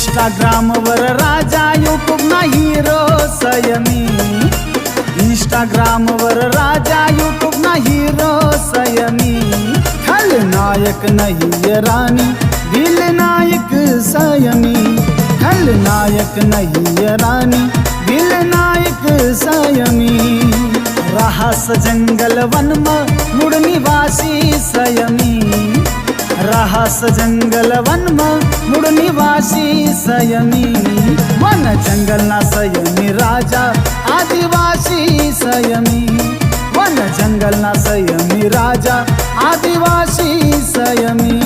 इंस्टाग्रामवर राजा, यूट्यूब ना हिरो संयमी. इंस्टाग्रामवर राजा, यूट्यूब ना हिरो संयमी. खलनायक नहीं राणी, विलनायक संयमी. खलनायक नहीं राणी, विलनायक संयमी. राहस जंगल वनम मूळ निवासी संयमी. राहस जंगल वनम मूळ निवासी संयमी. वन जंगल ना संयमी राजा, आदिवासी संयमी. वन जंगल ना संयमी राजा, आदिवासी संयमी.